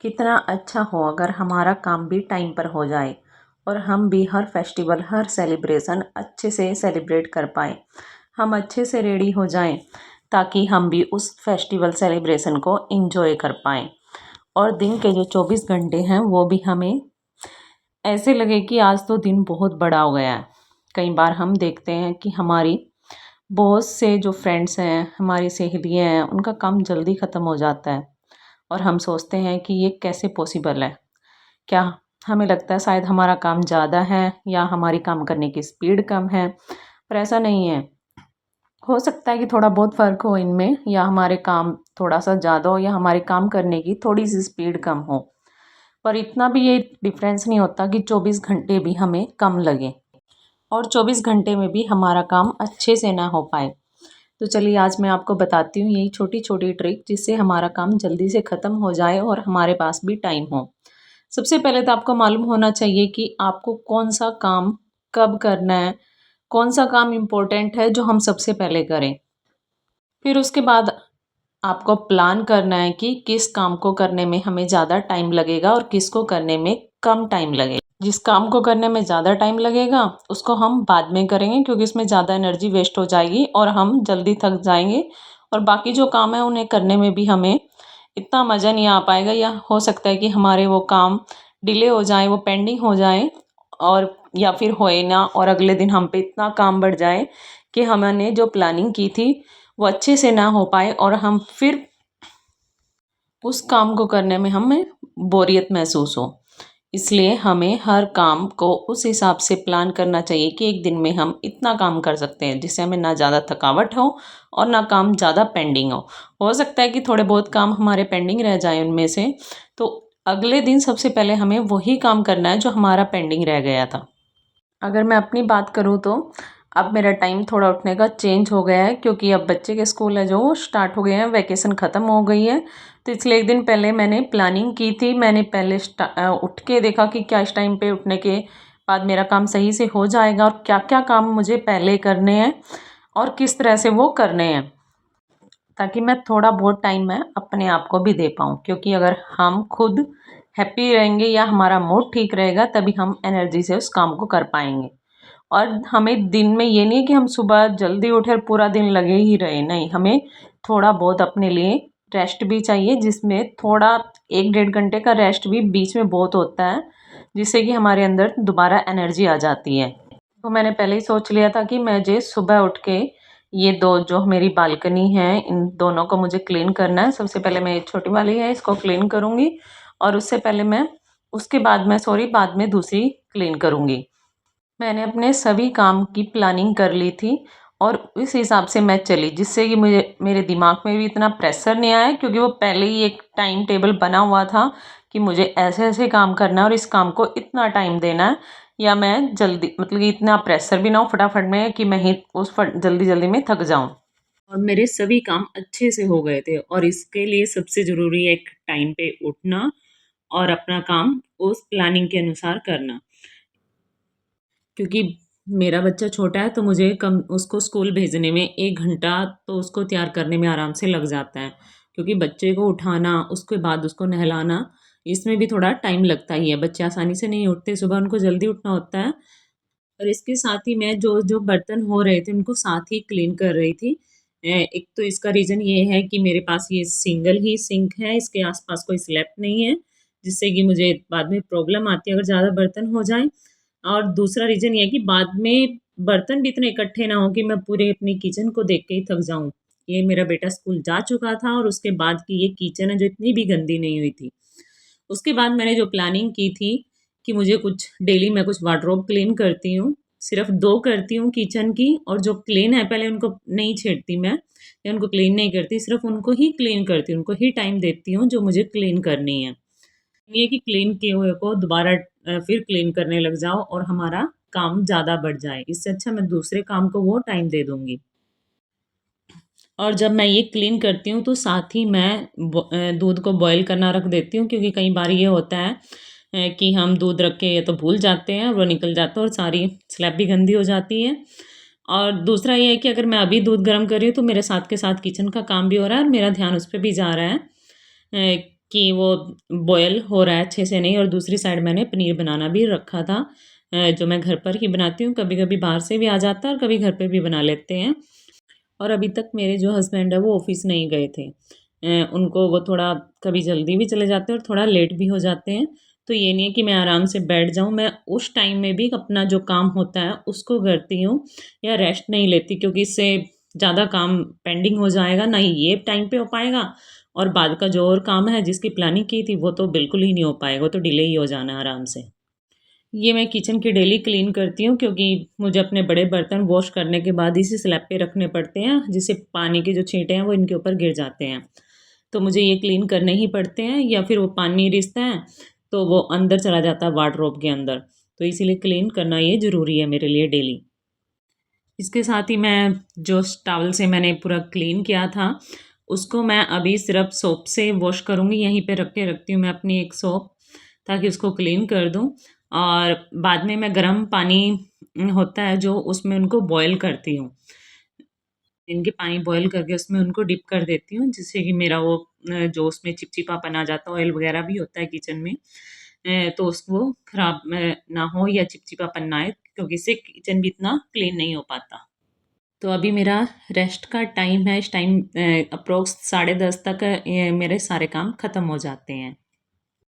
कितना अच्छा हो अगर हमारा काम भी टाइम पर हो जाए और हम भी हर फेस्टिवल हर सेलिब्रेशन अच्छे से सेलिब्रेट कर पाएँ। हम अच्छे से रेडी हो जाएं ताकि हम भी उस फेस्टिवल सेलिब्रेशन को एंजॉय कर पाएँ और दिन के जो 24 घंटे हैं वो भी हमें ऐसे लगे कि आज तो दिन बहुत बड़ा हो गया है। कई बार हम देखते हैं कि हमारी बहुत से जो फ्रेंड्स हैं, हमारी सहेलियाँ हैं, उनका काम जल्दी ख़त्म हो जाता है और हम सोचते हैं कि ये कैसे पॉसिबल है। क्या हमें लगता है शायद हमारा काम ज़्यादा है या हमारी काम करने की स्पीड कम है, पर ऐसा नहीं है। हो सकता है कि थोड़ा बहुत फ़र्क हो इनमें, या हमारे काम थोड़ा सा ज़्यादा हो या हमारे काम करने की थोड़ी सी स्पीड कम हो, पर इतना भी ये डिफरेंस नहीं होता कि 24 घंटे भी हमें कम लगे और 24 घंटे में भी हमारा काम अच्छे से ना हो पाए। तो चलिए आज मैं आपको बताती हूँ यही छोटी छोटी ट्रिक जिससे हमारा काम जल्दी से ख़त्म हो जाए और हमारे पास भी टाइम हो। सबसे पहले तो आपको मालूम होना चाहिए कि आपको कौन सा काम कब करना है, कौन सा काम इम्पोर्टेंट है जो हम सबसे पहले करें। फिर उसके बाद आपको प्लान करना है कि किस काम को करने में हमें ज़्यादा टाइम लगेगा और किसको करने में कम टाइम लगेगा। जिस काम को करने में ज़्यादा टाइम लगेगा उसको हम बाद में करेंगे क्योंकि इसमें ज़्यादा एनर्जी वेस्ट हो जाएगी और हम जल्दी थक जाएंगे, और बाकी जो काम है उन्हें करने में भी हमें इतना मज़ा नहीं आ पाएगा, या हो सकता है कि हमारे वो काम डिले हो जाए, वो पेंडिंग हो जाए और या फिर होए ना, और अगले दिन हम पे इतना काम बढ़ जाए कि हमने जो प्लानिंग की थी वो अच्छे से ना हो पाए और हम फिर उस काम को करने में हमें बोरियत महसूस हो। इसलिए हमें हर काम को उस हिसाब से प्लान करना चाहिए कि एक दिन में हम इतना काम कर सकते हैं जिससे हमें ना ज़्यादा थकावट हो और ना काम ज़्यादा पेंडिंग हो सकता है कि थोड़े बहुत काम हमारे पेंडिंग रह जाए उनमें से, तो अगले दिन सबसे पहले हमें वही काम करना है जो हमारा पेंडिंग रह गया था। अगर मैं अपनी बात करूँ तो अब मेरा टाइम थोड़ा उठने का चेंज हो गया है क्योंकि अब बच्चे के स्कूल है जो स्टार्ट हो गए हैं, वैकेशन ख़त्म हो गई है। तो इसलिए एक दिन पहले मैंने प्लानिंग की थी। मैंने पहले उठ के देखा कि क्या इस टाइम पे उठने के बाद मेरा काम सही से हो जाएगा और क्या क्या काम मुझे पहले करने हैं और किस तरह से वो करने हैं, ताकि मैं थोड़ा बहुत टाइम मैं अपने आप को भी दे पाऊँ। क्योंकि अगर हम खुद हैप्पी रहेंगे या हमारा मूड ठीक रहेगा तभी हम एनर्जी से उस काम को कर पाएंगे। और हमें दिन में ये नहीं है कि हम सुबह जल्दी उठे और पूरा दिन लगे ही रहे, नहीं, हमें थोड़ा बहुत अपने लिए रेस्ट भी चाहिए, जिसमें थोड़ा 1-1.5 घंटे का रेस्ट भी बीच में बहुत होता है, जिससे कि हमारे अंदर दोबारा एनर्जी आ जाती है। तो मैंने पहले ही सोच लिया था कि मुझे सुबह उठ के ये दो जो मेरी बालकनी है इन दोनों को मुझे क्लीन करना है। सबसे पहले मैं ये छोटी वाली है इसको क्लीन करूँगी और उससे पहले मैं उसके बाद मैं बाद में दूसरी क्लीन करूँगी। मैंने अपने सभी काम की प्लानिंग कर ली थी और इस हिसाब से मैं चली, जिससे कि मुझे मेरे दिमाग में भी इतना प्रेशर नहीं आया क्योंकि वो पहले ही एक टाइम टेबल बना हुआ था कि मुझे ऐसे ऐसे काम करना है और इस काम को इतना टाइम देना है, या मैं जल्दी मतलब कि इतना प्रेशर भी ना हो फटाफट में कि मैं ही जल्दी जल्दी में थक जाऊं। और मेरे सभी काम अच्छे से हो गए थे और इसके लिए सबसे ज़रूरी है एक टाइम पे उठना और अपना काम उस प्लानिंग के अनुसार करना। क्योंकि मेरा बच्चा छोटा है तो मुझे कम उसको स्कूल भेजने में 1 घंटा तो उसको तैयार करने में आराम से लग जाता है। क्योंकि बच्चे को उठाना, उसके बाद उसको नहलाना, इसमें भी थोड़ा टाइम लगता ही है। बच्चे आसानी से नहीं उठते, सुबह उनको जल्दी उठना होता है। और इसके साथ ही मैं जो बर्तन हो रहे थे उनको साथ ही क्लीन कर रही थी। एक तो इसका रीज़न ये है कि मेरे पास ये सिंगल ही सिंक है, इसके आस-पास कोई स्लैब नहीं है, जिससे कि मुझे बाद में प्रॉब्लम आती है अगर ज़्यादा बर्तन हो जाएँ। और दूसरा रीज़न ये है कि बाद में बर्तन भी इतने इकट्ठे ना हो कि मैं पूरे अपनी किचन को देख के ही थक जाऊँ। ये मेरा बेटा स्कूल जा चुका था और उसके बाद की ये किचन है जो इतनी भी गंदी नहीं हुई थी। उसके बाद मैंने जो प्लानिंग की थी कि मुझे कुछ डेली मैं कुछ वार्डरोब क्लीन करती हूँ। सिर्फ़ 2 करती हूँ किचन की, और जो क्लीन है पहले उनको नहीं छेड़ती मैं या उनको क्लीन नहीं करती, सिर्फ़ उनको ही क्लीन करती हूँ, उनको ही टाइम देती हूँ जो मुझे क्लीन करनी है। ये कि क्लीन किए हुए को दोबारा फिर क्लीन करने लग जाओ और हमारा काम ज़्यादा बढ़ जाए। इससे अच्छा मैं दूसरे काम को वो टाइम दे दूँगी। और जब मैं ये क्लीन करती हूँ तो साथ ही मैं दूध को बॉयल करना रख देती हूँ, क्योंकि कई बार ये होता है कि हम दूध रख के या तो भूल जाते हैं, वो निकल जाता है और सारी स्लैब भी गंदी हो जाती है। और दूसरा ये है कि अगर मैं अभी दूध गर्म कर रही हूँ तो मेरे साथ के साथ किचन का काम भी हो रहा है और मेरा ध्यान उस पे भी जा रहा है। कि वो बॉयल हो रहा है अच्छे से नहीं, और दूसरी साइड मैंने पनीर बनाना भी रखा था, जो मैं घर पर ही बनाती हूँ। कभी-कभी बाहर से भी आ जाता है और कभी घर पे भी बना लेते हैं। और अभी तक मेरे जो हस्बैंड है वो ऑफ़िस नहीं गए थे। उनको वो थोड़ा कभी जल्दी भी चले जाते हैं और थोड़ा लेट भी हो जाते हैं। तो ये नहीं है कि मैं आराम से बैठ जाऊँ, मैं उस टाइम में भी अपना जो काम होता है उसको करती हूँ या रेस्ट नहीं लेती, क्योंकि इससे ज़्यादा काम पेंडिंग हो जाएगा, ना ही ये टाइम पे हो पाएगा और बाद का जो और काम है जिसकी प्लानिंग की थी वो तो बिल्कुल ही नहीं हो पाएगा, वो तो डिले ही हो जाना है आराम से। ये मैं किचन की डेली क्लीन करती हूँ, क्योंकि मुझे अपने बड़े बर्तन वॉश करने के बाद इसी स्लैब पे रखने पड़ते हैं, जिससे पानी के जो छींटे हैं वो इनके ऊपर गिर जाते हैं। तो मुझे ये क्लीन करने ही पड़ते हैं, या फिर वो पानी रिसता है तो वो अंदर चला जाता है वार्डरोब के अंदर। तो इसीलिए क्लीन करना ये ज़रूरी है मेरे लिए डेली। इसके साथ ही मैं जो टॉवल से मैंने पूरा क्लीन किया था, उसको मैं अभी सिर्फ़ सोप से वॉश करूँगी। यहीं पे रख के रखती हूँ मैं अपनी एक सोप, ताकि उसको क्लीन कर दूँ। और बाद में मैं गर्म पानी होता है जो, उसमें उनको बॉयल करती हूँ। इनके पानी बॉयल करके उसमें उनको डिप कर देती हूँ, जिससे कि मेरा वो जो उसमें चिपचिपापन आ जाता है, ऑयल वगैरह भी होता है किचन में, तो उसको खराब ना हो या चिपचिपापन ना आए, क्योंकि इससे किचन भी इतना क्लीन नहीं हो पाता। तो अभी मेरा रेस्ट का टाइम है, इस टाइम अप्रोक्स 10:30 तक मेरे सारे काम ख़त्म हो जाते हैं।